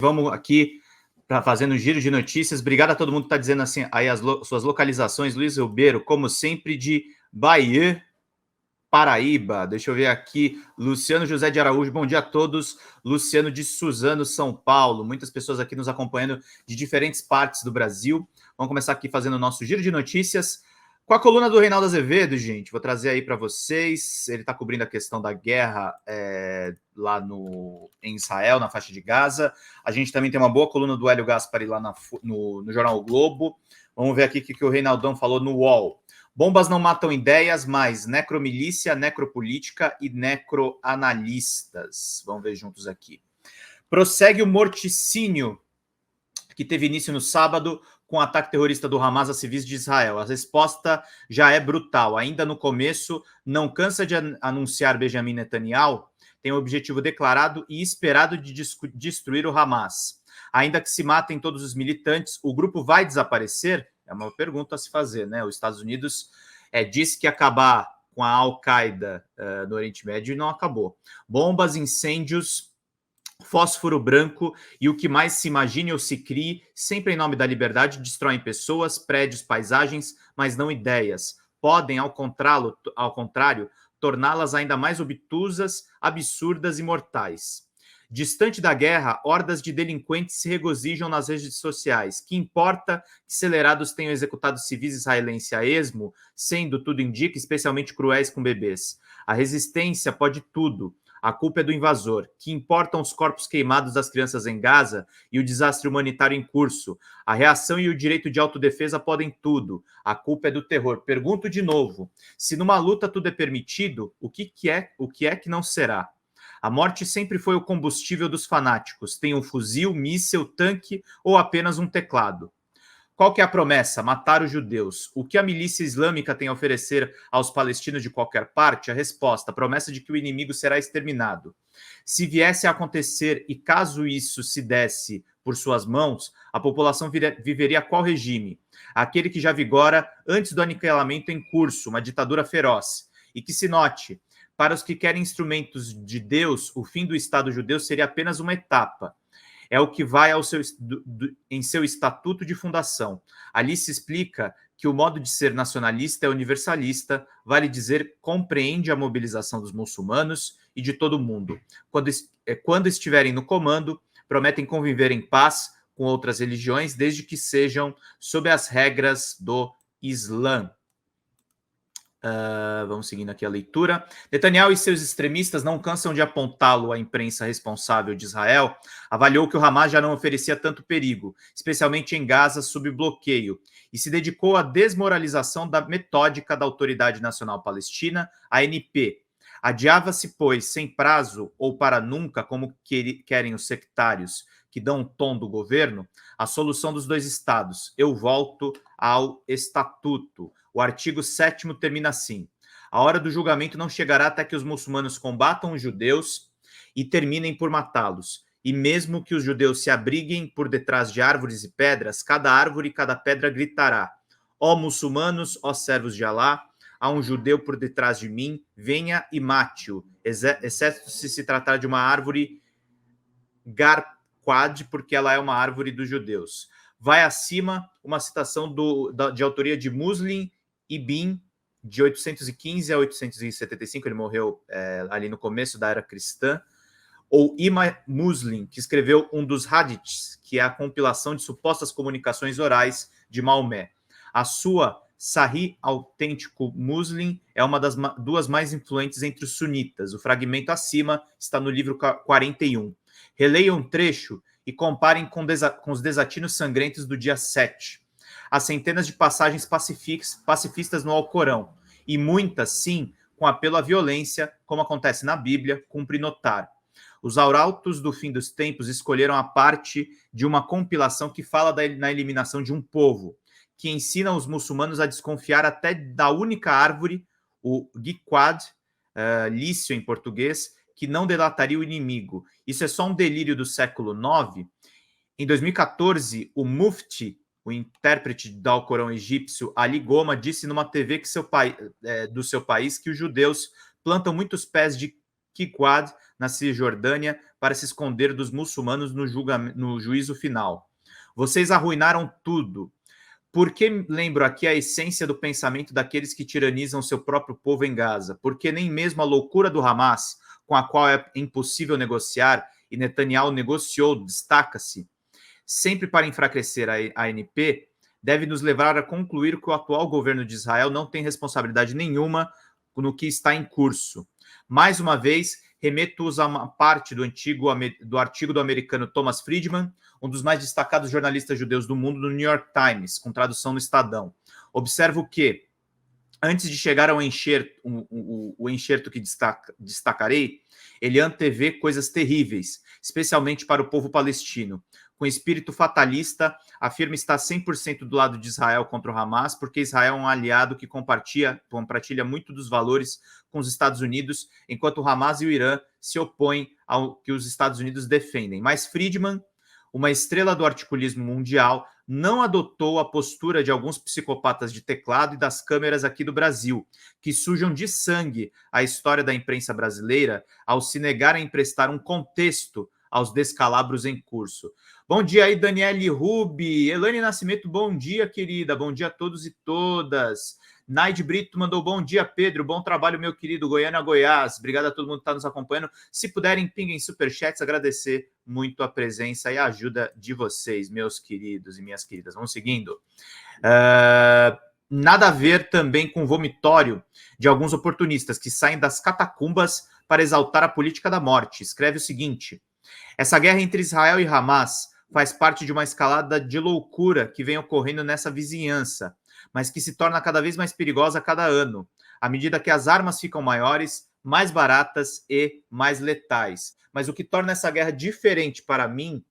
Vamos aqui fazendo um giro de notícias. Obrigado a todo mundo que está dizendo assim aí suas localizações. Luiz Ribeiro, como sempre, de Bahia, Paraíba. Deixa eu ver aqui. Luciano José de Araújo, bom dia a todos. Luciano de Suzano, São Paulo. Muitas pessoas aqui nos acompanhando de diferentes partes do Brasil. Vamos começar aqui fazendo o nosso giro de notícias com a coluna do Reinaldo Azevedo, gente. Vou trazer aí para vocês. Ele está cobrindo a questão da guerra lá em Israel, na faixa de Gaza. A gente também tem uma boa coluna do Hélio Gaspari lá no Jornal o Globo. Vamos ver aqui o que o Reinaldão falou no UOL. Bombas não matam ideias, mas necromilícia, necropolítica e necroanalistas. Vamos ver juntos aqui. Prossegue o morticínio que teve início no sábado com o ataque terrorista do Hamas a civis de Israel. A resposta já é brutal. Ainda no começo, não cansa de anunciar Benjamin Netanyahu, tem o objetivo declarado e esperado de destruir o Hamas. Ainda que se matem todos os militantes, o grupo vai desaparecer? É uma pergunta a se fazer, né? Os Estados Unidos disse que ia acabar com a Al-Qaeda no Oriente Médio e não acabou. Bombas, incêndios, fósforo branco e o que mais se imagine ou se crie, sempre em nome da liberdade, destroem pessoas, prédios, paisagens, mas não ideias. Podem, ao contrário, torná-las ainda mais obtusas, absurdas e mortais. Distante da guerra, hordas de delinquentes se regozijam nas redes sociais. Que importa que acelerados tenham executado civis israelenses a esmo, sendo, tudo indica, especialmente cruéis com bebês. A resistência pode tudo. A culpa é do invasor. Que importam os corpos queimados das crianças em Gaza e o desastre humanitário em curso? A reação e o direito de autodefesa podem tudo. A culpa é do terror. Pergunto de novo: se numa luta tudo é permitido, o que é que não será? A morte sempre foi o combustível dos fanáticos. Tem um fuzil, míssel, tanque ou apenas um teclado? Qual que é a promessa? Matar os judeus. O que a milícia islâmica tem a oferecer aos palestinos de qualquer parte? A resposta: a promessa de que o inimigo será exterminado. Se viesse a acontecer, e caso isso se desse por suas mãos, a população viveria qual regime? Aquele que já vigora antes do aniquilamento em curso, uma ditadura feroz. E que se note, para os que querem instrumentos de Deus, o fim do Estado judeu seria apenas uma etapa. É o que vai em seu estatuto de fundação. Ali se explica que o modo de ser nacionalista é universalista, vale dizer, compreende a mobilização dos muçulmanos e de todo o mundo. Quando estiverem no comando, prometem conviver em paz com outras religiões, desde que sejam sob as regras do Islã. Vamos seguindo aqui a leitura. Netanyahu e seus extremistas não cansam de apontá-lo à imprensa responsável de Israel. Avaliou que o Hamas já não oferecia tanto perigo, especialmente em Gaza, sob bloqueio, e se dedicou à desmoralização da metódica da Autoridade Nacional Palestina, ANP. Adiava-se, pois, sem prazo ou para nunca, como querem os sectários que dão o tom do governo, a solução dos dois estados. Eu volto ao estatuto. O artigo 7º termina assim: a hora do julgamento não chegará até que os muçulmanos combatam os judeus e terminem por matá-los. E mesmo que os judeus se abriguem por detrás de árvores e pedras, cada árvore e cada pedra gritará: ó muçulmanos, ó servos de Alá, há um judeu por detrás de mim, venha e mate-o, exceto se tratar de uma árvore Garquad, porque ela é uma árvore dos judeus. Vai acima uma citação de autoria de Muslim Ibn, de 815 a 875, ele morreu ali no começo da era cristã, ou Imam Muslim, que escreveu um dos Hadiths, que é a compilação de supostas comunicações orais de Maomé. A sua Sahih Autêntico Muslim é uma das duas mais influentes entre os sunitas. O fragmento acima está no livro 41. Releiam um trecho e comparem com os desatinos sangrentos do dia 7. Há centenas de passagens pacifistas no Alcorão, e muitas, sim, com apelo à violência, como acontece na Bíblia, cumpre notar. Os arautos do fim dos tempos escolheram a parte de uma compilação que fala na eliminação de um povo, que ensina os muçulmanos a desconfiar até da única árvore, o Giquad, lício em português, que não delataria o inimigo. Isso é só um delírio do século IX. Em 2014, o Mufti, o intérprete do Alcorão egípcio, Ali Goma, disse numa TV do seu país que os judeus plantam muitos pés de Kikwad, na Cisjordânia, para se esconder dos muçulmanos no juízo final. Vocês arruinaram tudo. Por que lembro aqui a essência do pensamento daqueles que tiranizam seu próprio povo em Gaza? Porque nem mesmo a loucura do Hamas, com a qual é impossível negociar, e Netanyahu negociou, destaca-se, sempre para enfraquecer a ANP, deve nos levar a concluir que o atual governo de Israel não tem responsabilidade nenhuma no que está em curso. Mais uma vez, remeto-os a uma parte do artigo do americano Thomas Friedman, um dos mais destacados jornalistas judeus do mundo, no New York Times, com tradução no Estadão. Observo que, antes de chegar ao enxerto, o enxerto que destacarei, ele antevê coisas terríveis, especialmente para o povo palestino. Com espírito fatalista, afirma estar 100% do lado de Israel contra o Hamas, porque Israel é um aliado que compartilha muito dos valores com os Estados Unidos, enquanto o Hamas e o Irã se opõem ao que os Estados Unidos defendem. Mas Friedman, uma estrela do articulismo mundial, não adotou a postura de alguns psicopatas de teclado e das câmeras aqui do Brasil, que sujam de sangue a história da imprensa brasileira ao se negar a emprestar um contexto aos descalabros em curso. Bom dia aí, Daniele Rubi. Elane Nascimento, bom dia, querida. Bom dia a todos e todas. Naide Brito mandou bom dia, Pedro. Bom trabalho, meu querido. Goiânia, Goiás. Obrigado a todo mundo que está nos acompanhando. Se puderem, pinguem superchats. Agradecer muito a presença e a ajuda de vocês, meus queridos e minhas queridas. Vamos seguindo. Nada a ver também com o vomitório de alguns oportunistas que saem das catacumbas para exaltar a política da morte. Escreve o seguinte: essa guerra entre Israel e Hamas faz parte de uma escalada de loucura que vem ocorrendo nessa vizinhança, mas que se torna cada vez mais perigosa a cada ano, à medida que as armas ficam maiores, mais baratas e mais letais. Mas o que torna essa guerra diferente para mim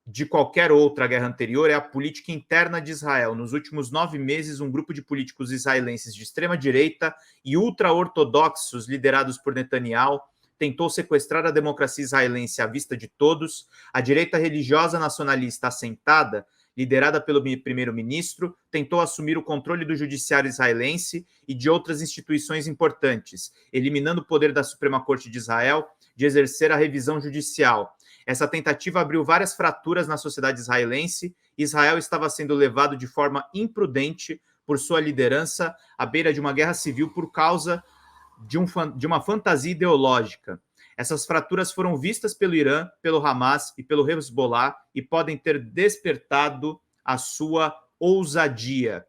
de qualquer outra guerra anterior é a política interna de Israel. Nos últimos 9 meses, um grupo de políticos israelenses de extrema-direita e ultra-ortodoxos, liderados por Netanyahu, tentou sequestrar a democracia israelense à vista de todos. A direita religiosa nacionalista assentada, liderada pelo primeiro-ministro, tentou assumir o controle do judiciário israelense e de outras instituições importantes, eliminando o poder da Suprema Corte de Israel de exercer a revisão judicial. Essa tentativa abriu várias fraturas na sociedade israelense. Israel estava sendo levado de forma imprudente por sua liderança à beira de uma guerra civil por causa de uma fantasia ideológica. Essas fraturas foram vistas pelo Irã, pelo Hamas e pelo Hezbollah e podem ter despertado a sua ousadia.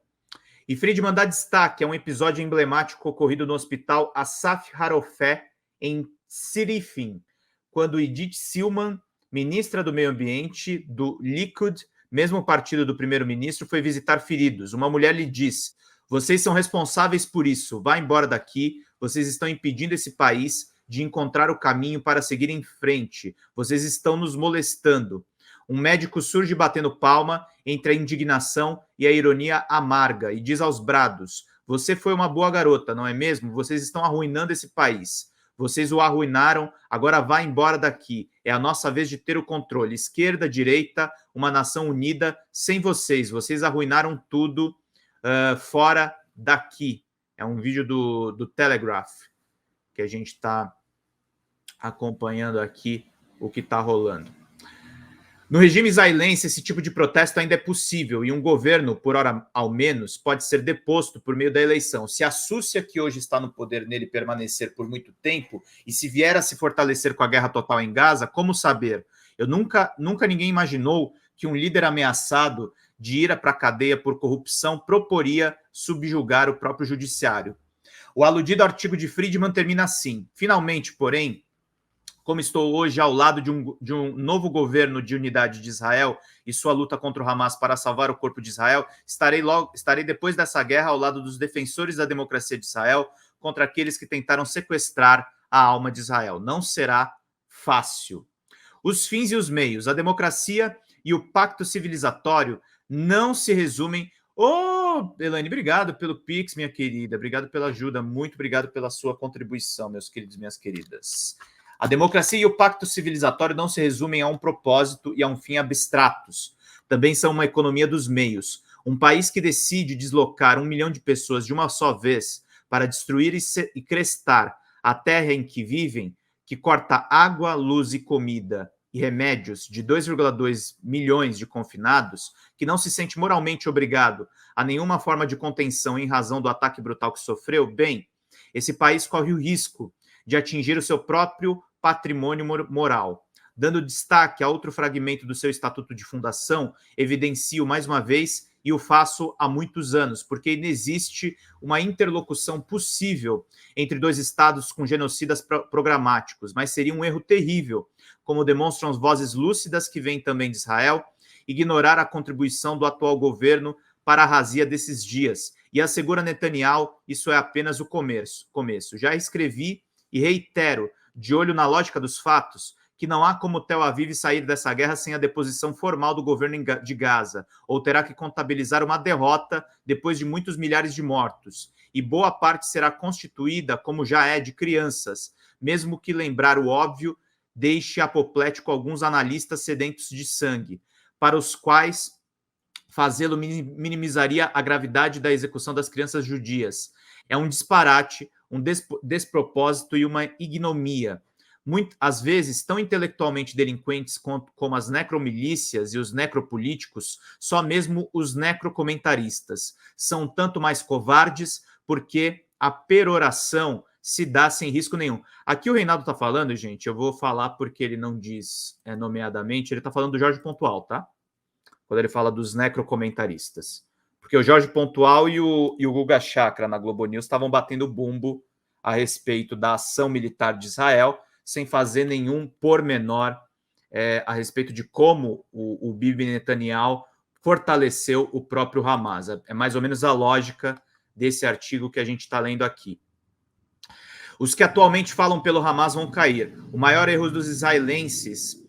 E Friedman dá destaque a um episódio emblemático ocorrido no hospital Asaf Harofé, em Sirifim, quando Edith Silman, ministra do Meio Ambiente do Likud, mesmo partido do primeiro-ministro, foi visitar feridos. Uma mulher lhe diz: vocês são responsáveis por isso, vá embora daqui, vocês estão impedindo esse país de encontrar o caminho para seguir em frente, vocês estão nos molestando. Um médico surge batendo palma entre a indignação e a ironia amarga e diz aos brados: você foi uma boa garota, não é mesmo? Vocês estão arruinando esse país. Vocês o arruinaram, agora vá embora daqui. É a nossa vez de ter o controle. Esquerda, direita, uma nação unida sem vocês. Vocês arruinaram tudo, fora daqui. É um vídeo do Telegraph que a gente está acompanhando aqui o que está rolando. No regime israelense, esse tipo de protesto ainda é possível e um governo, por hora ao menos, pode ser deposto por meio da eleição. Se a Súcia, que hoje está no poder nele, permanecer por muito tempo e se vier a se fortalecer com a guerra total em Gaza, como saber? Nunca ninguém imaginou que um líder ameaçado de ir para a cadeia por corrupção proporia subjugar o próprio judiciário. O aludido artigo de Friedman termina assim: finalmente, porém, como estou hoje ao lado de um novo governo de unidade de Israel e sua luta contra o Hamas para salvar o corpo de Israel, estarei depois dessa guerra ao lado dos defensores da democracia de Israel contra aqueles que tentaram sequestrar a alma de Israel. Não será fácil. Os fins e os meios, a democracia e o pacto civilizatório não se resumem... Elane, obrigado pelo Pix, minha querida. Obrigado pela ajuda. Muito obrigado pela sua contribuição, meus queridos e minhas queridas. A democracia e o pacto civilizatório não se resumem a um propósito e a um fim abstratos. Também são uma economia dos meios. Um país que decide deslocar 1 milhão de pessoas de uma só vez para destruir e crestar a terra em que vivem, que corta água, luz e comida e remédios de 2,2 milhões de confinados, que não se sente moralmente obrigado a nenhuma forma de contenção em razão do ataque brutal que sofreu, bem, esse país corre o risco de atingir o seu próprio patrimônio moral. Dando destaque a outro fragmento do seu estatuto de fundação, evidencio mais uma vez, e o faço há muitos anos, porque inexiste uma interlocução possível entre dois estados com genocidas programáticos, mas seria um erro terrível, como demonstram as vozes lúcidas que vêm também de Israel, ignorar a contribuição do atual governo para a razia desses dias. E assegura Netanyahu, isso é apenas o começo. Já escrevi e reitero, de olho na lógica dos fatos, que não há como Tel Aviv sair dessa guerra sem a deposição formal do governo de Gaza, ou terá que contabilizar uma derrota depois de muitos milhares de mortos. E boa parte será constituída, como já é, de crianças, mesmo que lembrar o óbvio deixe apoplético alguns analistas sedentos de sangue, para os quais fazê-lo minimizaria a gravidade da execução das crianças judias. É um disparate, um despropósito e uma ignomia. Às vezes, tão intelectualmente delinquentes como as necromilícias e os necropolíticos, só mesmo os necrocomentaristas são tanto mais covardes porque a peroração se dá sem risco nenhum. Aqui o Reinaldo está falando, gente, eu vou falar porque ele não diz nomeadamente, ele está falando do Jorge Pontual, tá? Quando ele fala dos necrocomentaristas. Porque o Jorge Pontual e o Guga Chakra na Globo News estavam batendo bumbo a respeito da ação militar de Israel, sem fazer nenhum pormenor a respeito de como o Bibi Netanyahu fortaleceu o próprio Hamas. É mais ou menos a lógica desse artigo que a gente está lendo aqui. Os que atualmente falam pelo Hamas vão cair. O maior erro dos israelenses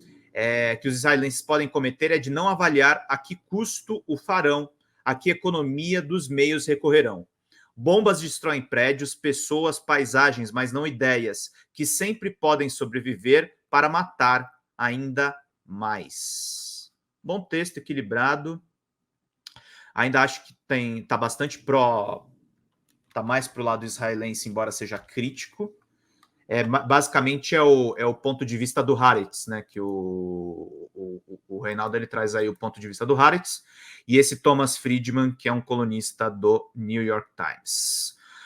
que os israelenses podem cometer é de não avaliar a que custo o farão, a que economia dos meios recorrerão. Bombas destroem prédios, pessoas, paisagens, mas não ideias, que sempre podem sobreviver para matar ainda mais. Bom texto, equilibrado. Ainda acho que tá bastante tá mais para o lado israelense, embora seja crítico. Basicamente é o ponto de vista do Haaretz, né? Que o Reinaldo ele traz aí o ponto de vista do Haaretz, e esse Thomas Friedman, que é um colunista do New York Times.